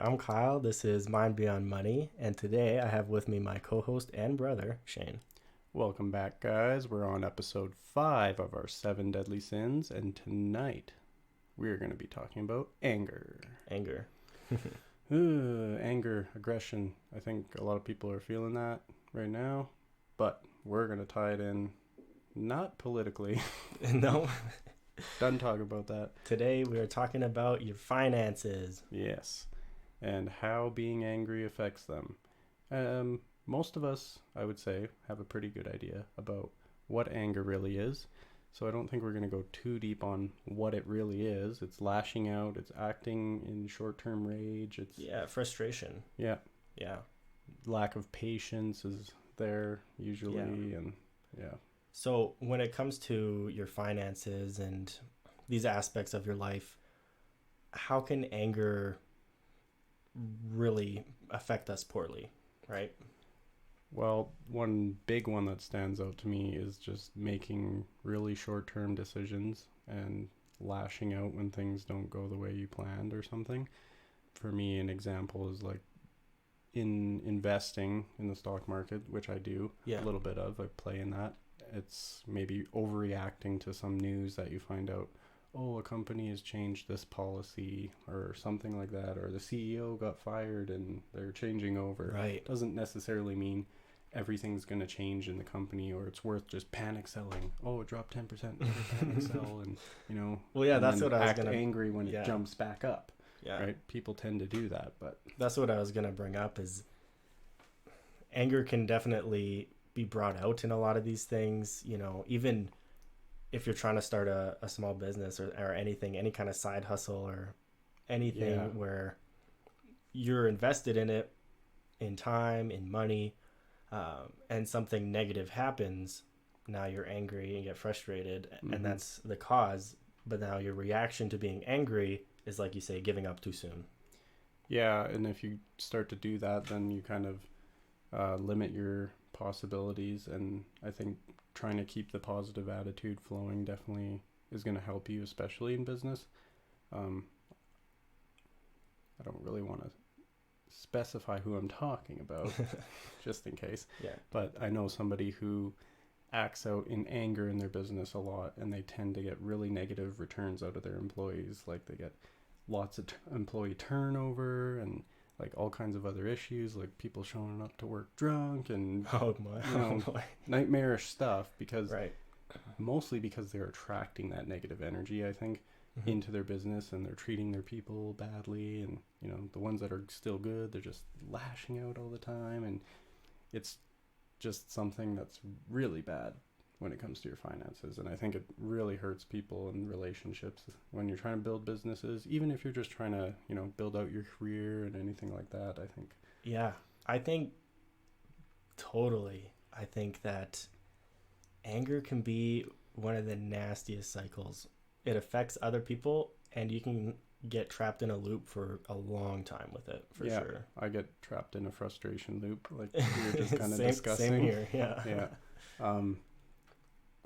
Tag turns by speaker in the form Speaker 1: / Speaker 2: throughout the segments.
Speaker 1: I'm Kyle. This is Mind Beyond Money, and today I have with me my co-host and brother, Shane.
Speaker 2: Welcome back, guys. We're on episode 5 of our 7 Deadly Sins, and tonight we're going to be talking about anger.
Speaker 1: Anger.
Speaker 2: Anger, aggression. I think a lot of people are feeling that right now, but we're going to tie it in, not politically.
Speaker 1: No.
Speaker 2: Done talking about that.
Speaker 1: Today we are talking about your finances.
Speaker 2: Yes, and how being angry affects them. Most of us, I would say, have a pretty good idea about what anger really is. So I don't think we're going to go too deep on what it really is. It's lashing out. It's acting in short-term rage. It's
Speaker 1: frustration.
Speaker 2: Yeah.
Speaker 1: Lack
Speaker 2: of patience is there usually, and
Speaker 1: So when it comes to your finances and these aspects of your life, how can anger really affect us poorly, right?
Speaker 2: Well, one big one that stands out to me is just making really short-term decisions and lashing out when things don't go the way you planned or something. For me, an example is like in investing in the stock market, which I do a little bit of. I play in that. It's maybe overreacting to some news that you find out, oh, a company has changed this policy or something like that, or the CEO got fired and they're changing over.
Speaker 1: Right.
Speaker 2: Doesn't necessarily mean everything's going to change in the company, or it's worth just panic selling. Oh, it dropped 10%, panic sell, and
Speaker 1: Well, yeah, that's what I was
Speaker 2: act angry when it jumps back up.
Speaker 1: Yeah.
Speaker 2: Right? People tend to do that, but
Speaker 1: that's what I was going to bring up is anger can definitely be brought out in a lot of these things, even if you're trying to start a small business or anything, any kind of side hustle or anything where you're invested in it, in time, in money, and something negative happens. Now you're angry and get frustrated, and that's the cause. But now your reaction to being angry is, like you say, giving up too soon.
Speaker 2: Yeah, and if you start to do that, then you kind of limit your possibilities, and I think trying to keep the positive attitude flowing definitely is going to help you, especially in business. I don't really want to specify who I'm talking about just in case, but I know somebody who acts out in anger in their business a lot, and they tend to get really negative returns out of their employees. Like they get lots of employee turnover and like all kinds of other issues, like people showing up to work drunk and nightmarish stuff, because mostly because they're attracting that negative energy, I think, into their business, and they're treating their people badly, and the ones that are still good, they're just lashing out all the time, and it's just something that's really bad when it comes to your finances. And I think it really hurts people in relationships when you're trying to build businesses, even if you're just trying to, build out your career and anything like that, I think.
Speaker 1: Yeah, I think totally. I think that anger can be one of the nastiest cycles. It affects other people, and you can get trapped in a loop for a long time with it, for sure.
Speaker 2: I get trapped in a frustration loop, like we were just kind of discussing.
Speaker 1: Same here, yeah.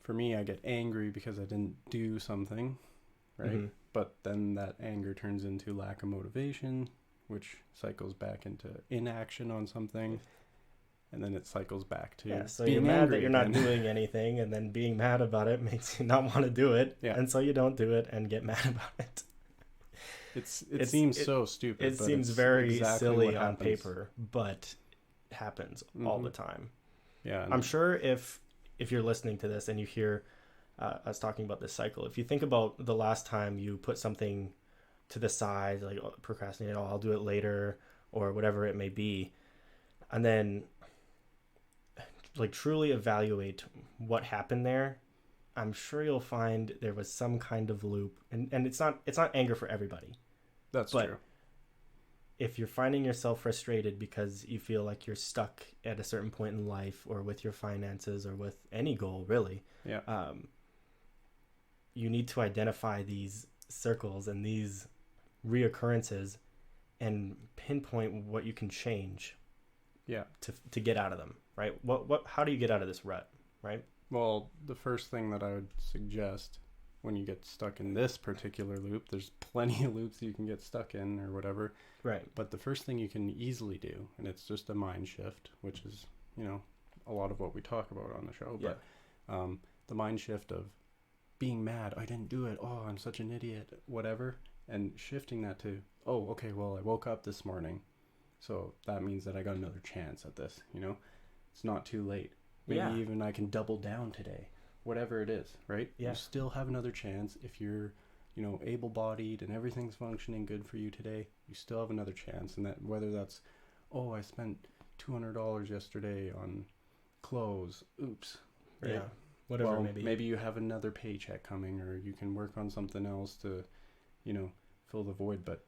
Speaker 2: For me, I get angry because I didn't do something, right? But then that anger turns into lack of motivation, which cycles back into inaction on something, and then it cycles back to
Speaker 1: so you're mad that you're not doing anything, and then being mad about it makes you not want to do it, and so you don't do it and get mad about it.
Speaker 2: It seems so stupid.
Speaker 1: It seems very silly on paper, but it happens all the time.
Speaker 2: Yeah,
Speaker 1: I'm sure if you're listening to this and you hear us talking about this cycle, if you think about the last time you put something to the side, like procrastinate, I'll do it later, or whatever it may be, and then like truly evaluate what happened there, I'm sure you'll find there was some kind of loop, and it's not anger for everybody.
Speaker 2: That's true.
Speaker 1: If you're finding yourself frustrated because you feel like you're stuck at a certain point in life, or with your finances, or with any goal really, you need to identify these circles and these reoccurrences and pinpoint what you can change to get out of them, right? How do you get out of this rut, right?
Speaker 2: Well, the first thing that I would suggest when you get stuck in this particular loop. There's plenty of loops you can get stuck in or whatever.
Speaker 1: Right.
Speaker 2: But the first thing you can easily do, and it's just a mind shift, which is, you know, a lot of what we talk about on the show.
Speaker 1: Yeah.
Speaker 2: But the mind shift of being mad, I didn't do it, oh, I'm such an idiot, whatever, and shifting that to, oh, okay, well, I woke up this morning, so that means that I got another chance at this, you know? It's not too late. Maybe even I can double down today, whatever it is, right?
Speaker 1: Yeah.
Speaker 2: You still have another chance. If you're, you know, able-bodied and everything's functioning good for you today, you still have another chance. And that, whether that's, oh, I spent $200 yesterday on clothes, oops, right?
Speaker 1: Yeah, whatever.
Speaker 2: Well, maybe you have another paycheck coming, or you can work on something else to, you know, fill the void. But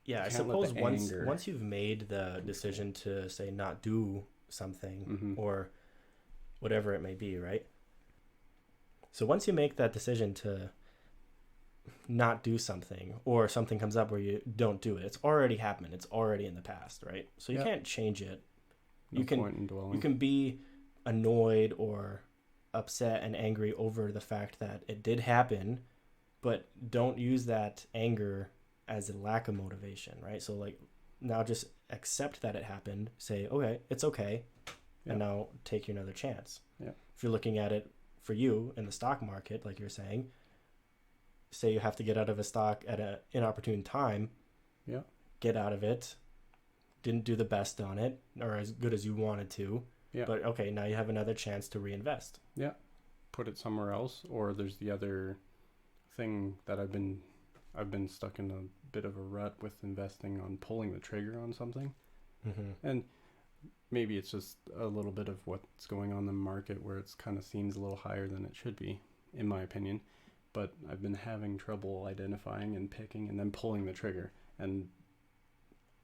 Speaker 1: yeah, I suppose once you've made the decision to say not do something or whatever it may be, right? So once you make that decision to not do something, or something comes up where you don't do it, it's already happened. It's already in the past, right? So you can't change it. You can be annoyed or upset and angry over the fact that it did happen, but don't use that anger as a lack of motivation, right? So like, now just accept that it happened, say, okay, it's okay, and now take another chance.
Speaker 2: Yeah.
Speaker 1: If you're looking at it for you in the stock market, like you're saying, say you have to get out of a stock at an inopportune time, get out of it, didn't do the best on it, or as good as you wanted to, but okay, now you have another chance to reinvest.
Speaker 2: Yeah, put it somewhere else. Or there's the other thing that I've been stuck in a bit of a rut with investing on pulling the trigger on something. And maybe it's just a little bit of what's going on in the market where it's kind of seems a little higher than it should be, in my opinion. But I've been having trouble identifying and picking and then pulling the trigger. And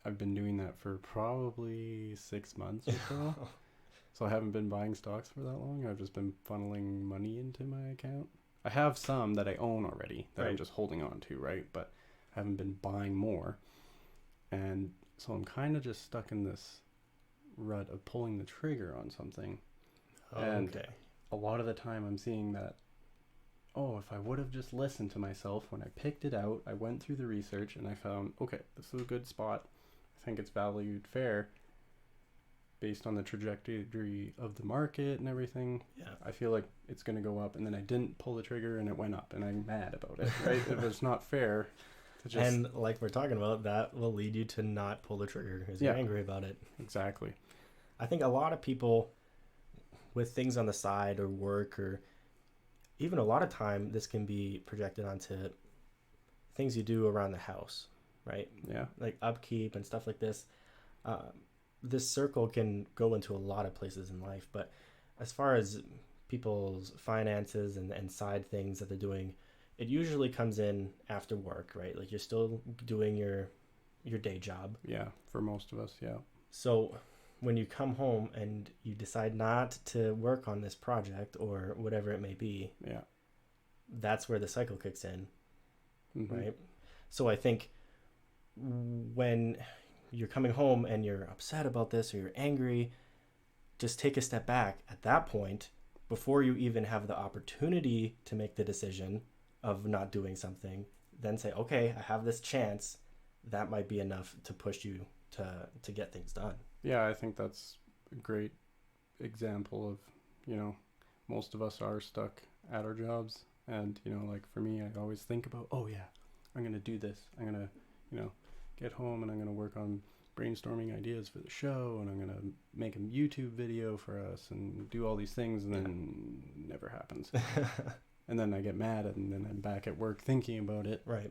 Speaker 2: I've been doing that for probably 6 months or so. So I haven't been buying stocks for that long. I've just been funneling money into my account. I have some that I own already that I'm just holding on to, right? But I haven't been buying more. And so I'm kind of just stuck in this rut of pulling the trigger on something. And a lot of the time I'm seeing that, oh, if I would have just listened to myself when I picked it out, I went through the research and I found, okay, this is a good spot. I think it's valued fair based on the trajectory of the market and everything. Yeah. I feel like it's going to go up, and then I didn't pull the trigger and it went up, and I'm mad about it, right? It was not fair to just...
Speaker 1: And like we're talking about, that will lead you to not pull the trigger because you're angry about it.
Speaker 2: Exactly.
Speaker 1: I think a lot of people with things on the side or work, or even a lot of time, this can be projected onto things you do around the house, right?
Speaker 2: Yeah.
Speaker 1: Like upkeep and stuff like this. This circle can go into a lot of places in life, but as far as people's finances and side things that they're doing, it usually comes in after work, right? Like you're still doing your day job.
Speaker 2: Yeah, for most of us, yeah.
Speaker 1: So when you come home and you decide not to work on this project or whatever it may be, that's where the cycle kicks in, right? So I think when you're coming home and you're upset about this or you're angry, just take a step back at that point before you even have the opportunity to make the decision of not doing something. Then say, okay, I have this chance. That might be enough to push you to get things done.
Speaker 2: Yeah, I think that's a great example of, you know, most of us are stuck at our jobs. And, you know, like for me, I always think about, oh yeah, I'm going to do this. I'm going to, you know, get home and I'm going to work on brainstorming ideas for the show, and I'm going to make a YouTube video for us and do all these things, and then never happens. And then I get mad, and then I'm back at work thinking about it.
Speaker 1: Right.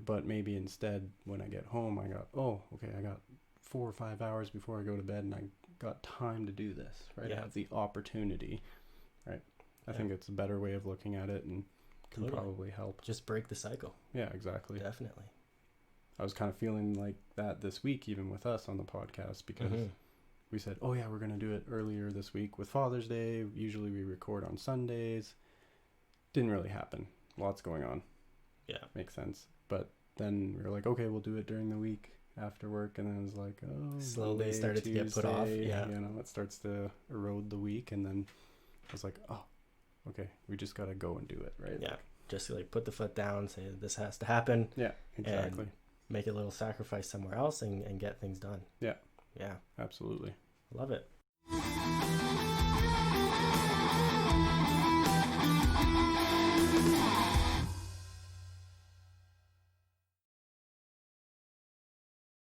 Speaker 2: But maybe instead when I get home, I got 4 or 5 hours before I go to bed, and I got time to do this, right? I have the opportunity, right? I think it's a better way of looking at it, and can probably help.
Speaker 1: Just break the cycle.
Speaker 2: Yeah, exactly.
Speaker 1: Definitely.
Speaker 2: I was kind of feeling like that this week, even with us on the podcast, because we said, oh yeah, we're going to do it earlier this week with Father's Day. Usually we record on Sundays. Didn't really happen. Lots going on.
Speaker 1: Yeah.
Speaker 2: Makes sense. But then we were like, okay, we'll do it during the week after work. And then it was like, oh,
Speaker 1: slowly
Speaker 2: Monday,
Speaker 1: started
Speaker 2: Tuesday,
Speaker 1: to get put off. Yeah.
Speaker 2: You know, it starts to erode the week. And then I was like, oh, okay, we just got to go and do it, right?
Speaker 1: Yeah. just like put the foot down, say this has to happen.
Speaker 2: Yeah, exactly.
Speaker 1: And make a little sacrifice somewhere else and get things done.
Speaker 2: Yeah.
Speaker 1: Yeah.
Speaker 2: Absolutely.
Speaker 1: Love it.